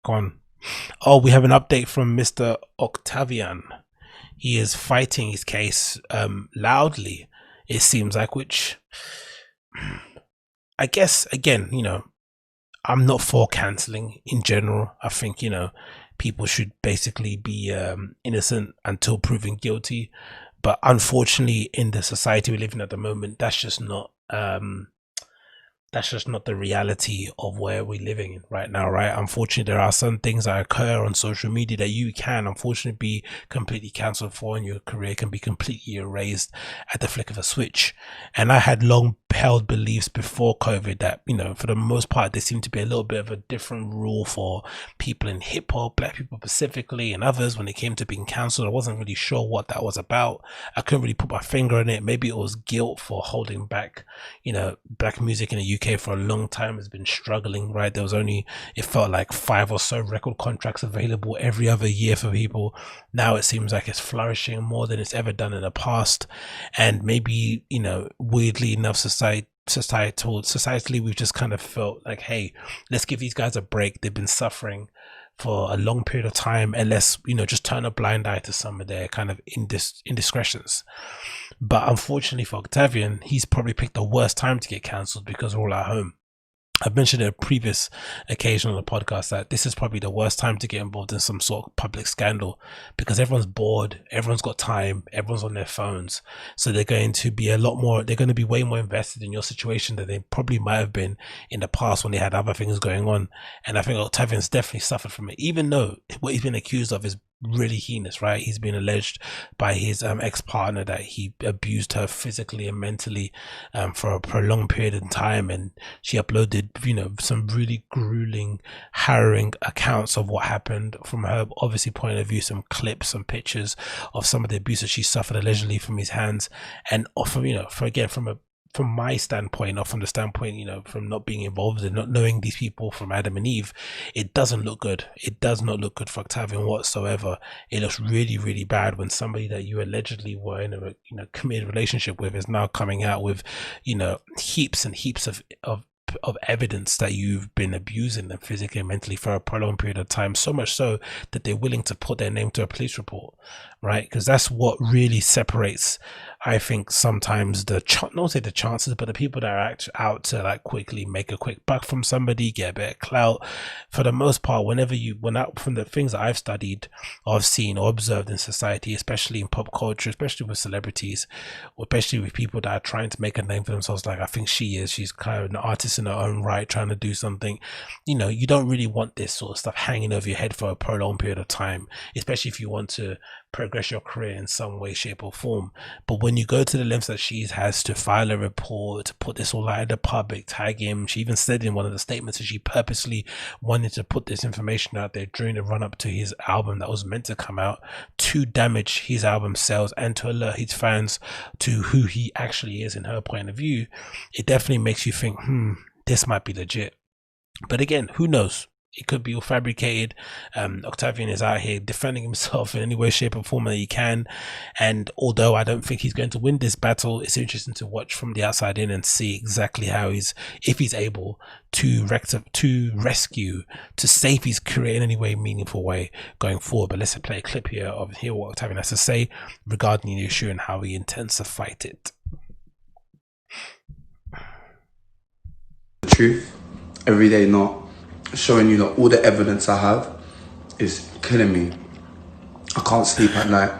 Go on. Oh, we have an update from Mr. Octavian. He is fighting his case loudly, it seems like, which I guess, again, I'm not for cancelling in general. I think, people should basically be innocent until proven guilty. But unfortunately, in the society we live in at the moment, that's just not the reality of where we're living in right now, right? Unfortunately, there are some things that occur on social media that you can unfortunately be completely cancelled for, and your career can be completely erased at the flick of a switch. And I had long held beliefs before COVID that, for the most part, there seemed to be a little bit of a different rule for people in hip hop, black people specifically, and others when it came to being cancelled. I wasn't really sure what that was about. I couldn't really put my finger on it. Maybe it was guilt for holding back, black music in the UK for a long time has been struggling, right? There was only, it felt like 5 or so record contracts available every other year for people. Now it seems like it's flourishing more than it's ever done in the past. And maybe, weirdly enough, societally, we've just kind of felt like, hey, let's give these guys a break. They've been suffering for a long period of time, and let's just turn a blind eye to some of their kind of indiscretions. But unfortunately for Octavian, he's probably picked the worst time to get cancelled because we're all at home. I've mentioned in a previous occasion on the podcast that this is probably the worst time to get involved in some sort of public scandal, because everyone's bored, everyone's got time, everyone's on their phones. So they're going to be way more invested in your situation than they probably might have been in the past when they had other things going on. And I think Octavian's definitely suffered from it, even though what he's been accused of is really heinous, right? He's been alleged by his ex-partner that he abused her physically and mentally for a prolonged period of time, and she uploaded some really grueling, harrowing accounts of what happened from her obviously point of view, some clips, some pictures of some of the abuse that she suffered allegedly from his hands. And often, from my standpoint, or from the standpoint, from not being involved and not knowing these people from Adam and Eve, it doesn't look good. It does not look good for Octavian whatsoever. It looks really, really bad when somebody that you allegedly were in a committed relationship with is now coming out with, heaps and heaps of evidence that you've been abusing them physically and mentally for a prolonged period of time, so much so that they're willing to put their name to a police report, right? Because that's what really separates, I think, sometimes not say the chances, but the people that are out to like quickly make a quick buck from somebody, get a bit of clout. For the most part, from the things that I've studied or I've seen or observed in society, especially in pop culture, especially with celebrities, or especially with people that are trying to make a name for themselves, like I think she's kind of an artist in her own right, trying to do something, you don't really want this sort of stuff hanging over your head for a prolonged period of time, especially if you want to progress your career in some way, shape or form. But when you go to the lengths that she has to file a report, to put this all out in the public, tag him, she even said in one of the statements that she purposely wanted to put this information out there during the run up to his album that was meant to come out, to damage his album sales and to alert his fans to who he actually is in her point of view, it definitely makes you think, this might be legit. But again, who knows? It could be all fabricated. Octavian is out here defending himself in any way, shape or form that he can, and although I don't think he's going to win this battle, it's interesting to watch from the outside in and see exactly how if he's able to rescue, to save his career in any way, meaningful way going forward. But let's play a clip here of what Octavian has to say regarding the issue and how he intends to fight it. The truth every day, not showing you that all the evidence I have is killing me. I can't sleep at night.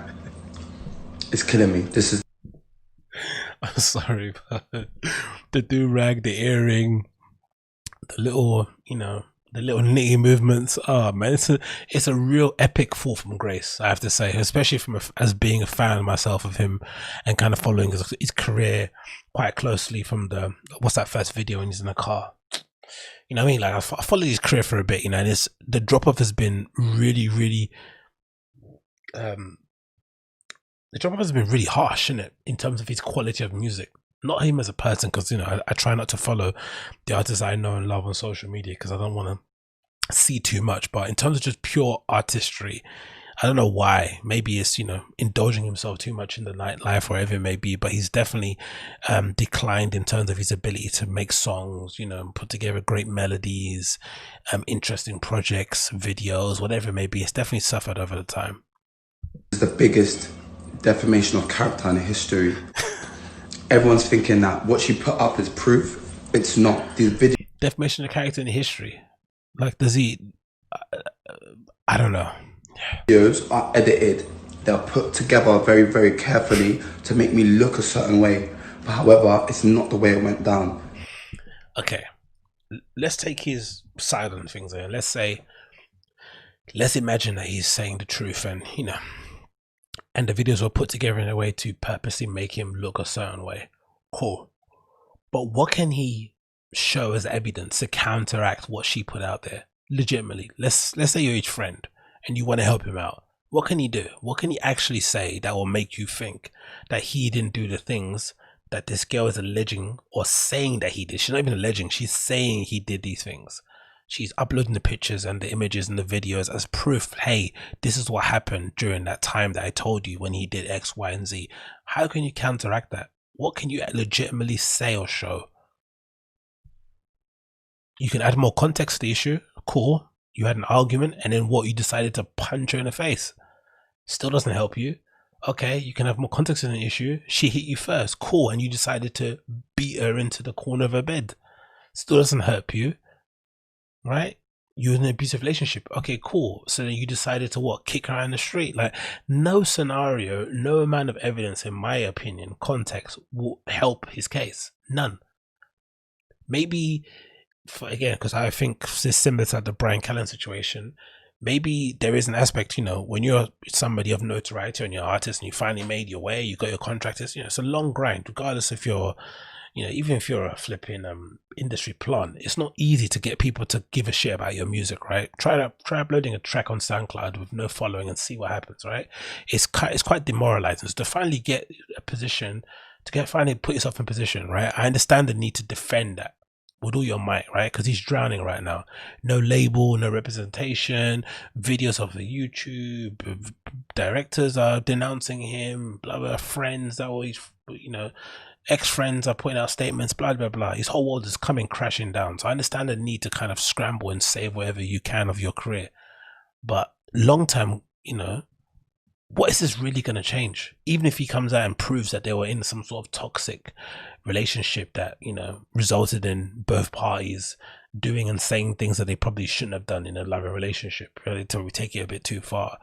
It's killing me. This is... I'm sorry, but the do-rag, the earring, the little nitty movements. Oh man, it's a real epic fall from grace, I have to say, especially as being a fan myself of him and kind of following his career quite closely from what's that first video when he's in the car. You know what I mean? Like I followed his career for a bit, and the drop off has been really, really, the drop off has been really harsh, isn't it? In terms of his quality of music, not him as a person, because I try not to follow the artists I know and love on social media because I don't want to see too much. But in terms of just pure artistry, I don't know why. Maybe it's, indulging himself too much in the nightlife, wherever it may be. But he's definitely declined in terms of his ability to make songs, put together great melodies, interesting projects, videos, whatever it may be. It's definitely suffered over the time. It's the biggest defamation of character in history. Everyone's thinking that what she put up is proof. It's not. These videos. Defamation of character in history. Like, does he? I don't know. Videos are edited. They're put together very, very carefully to make me look a certain way. But however, it's not the way it went down. Okay, let's take his side on things there. Let's imagine that he's saying the truth, and and the videos were put together in a way to purposely make him look a certain way. Cool. But what can he show as evidence to counteract what she put out there? Legitimately, let's say you're his friend and you want to help him out. What can he do? What can he actually say that will make you think that he didn't do the things that this girl is alleging or saying that he did? She's not even alleging, she's saying he did these things. She's uploading the pictures and the images and the videos as proof. Hey, this is what happened during that time that I told you when he did X, Y, and Z. How can you counteract that? What can you legitimately say or show? You can add more context to the issue. Cool. You had an argument, and then what? You decided to punch her in the face. Still doesn't help you. Okay, you can have more context in the issue. She hit you first. Cool. And you decided to beat her into the corner of her bed. Still doesn't help you. Right? You're in an abusive relationship. Okay, cool. So then you decided to what? Kick her in the street. Like, no scenario, no amount of evidence, in my opinion, context, will help his case. None. Maybe, again, because I think it's similar to the Brian Callen situation, maybe there is an aspect, when you're somebody of notoriety and you're an artist and you finally made your way, you got your contractors, it's a long grind, regardless if you're, even if you're a flipping industry plant, it's not easy to get people to give a shit about your music, right? Try uploading a track on SoundCloud with no following and see what happens, right? It's quite demoralizing. So to finally get a position, finally put yourself in position, right? I understand the need to defend that with all your might, right? Because he's drowning right now. No label, no representation, videos of the YouTube, directors are denouncing him, blah blah, friends that always, ex-friends are putting out statements, blah blah blah. His whole world is coming crashing down. So I understand the need to kind of scramble and save whatever you can of your career. But long term, what is this really going to change? Even if he comes out and proves that they were in some sort of toxic relationship that, resulted in both parties doing and saying things that they probably shouldn't have done in a loving relationship, really, to take it a bit too far.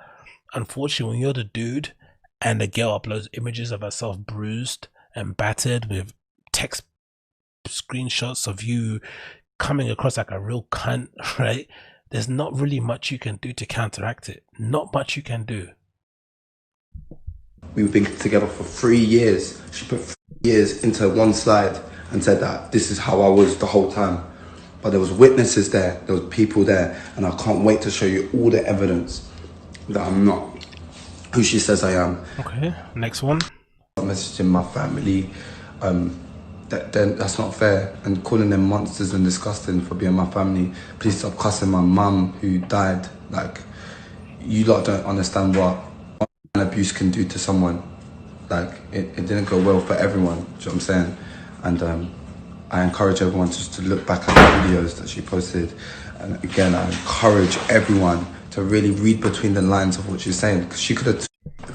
Unfortunately, when you're the dude and the girl uploads images of herself bruised and battered with text screenshots of you coming across like a real cunt, right? There's not really much you can do to counteract it. Not much you can do. We've been together for 3 years. She put 3 years into one slide and said that this is how I was the whole time. But there was witnesses there, there was people there, and I can't wait to show you all the evidence that I'm not who she says I am. Okay, next one. Messaging my family, that's not fair, and calling them monsters and disgusting for being my family. Please stop cussing my mum who died. Like, you lot don't understand what abuse can do to someone. Like, it didn't go well for everyone. Do you know what I'm saying? And I encourage everyone just to look back at the videos that she posted. And again, I encourage everyone to really read between the lines of what she's saying, because she could have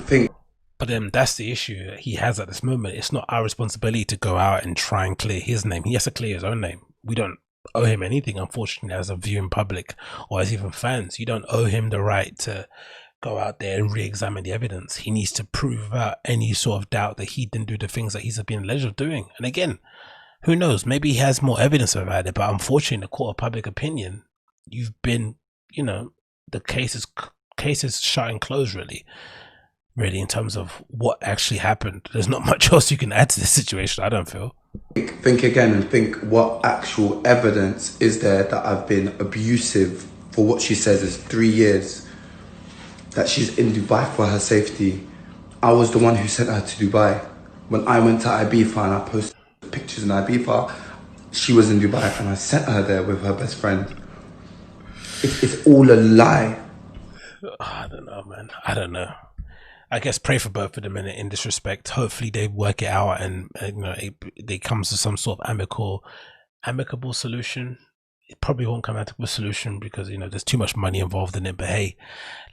think. But then that's the issue that he has at this moment. It's not our responsibility to go out and try and clear his name. He has to clear his own name. We don't owe him anything, unfortunately, as a viewing public or as even fans. You don't owe him the right to go out there and re-examine the evidence. He needs to prove out any sort of doubt that he didn't do the things that he's been alleged of doing. And again, who knows? Maybe he has more evidence about it. But unfortunately, in the court of public opinion, you've been, the case is shut and closed, really, in terms of what actually happened. There's not much else you can add to this situation, I don't feel. Think again and think what actual evidence is there that I've been abusive for what she says is 3 years, that she's in Dubai for her safety. I was the one who sent her to Dubai. When I went to Ibiza and I posted pictures in Ibiza, she was in Dubai and I sent her there with her best friend. It's all a lie. I don't know, man. I don't know. I guess pray for both of them in this respect. Hopefully they work it out, and they comes to some sort of amicable solution. It probably won't come amicable solution because there's too much money involved in it. But hey,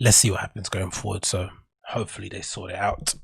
let's see what happens going forward. So hopefully they sort it out.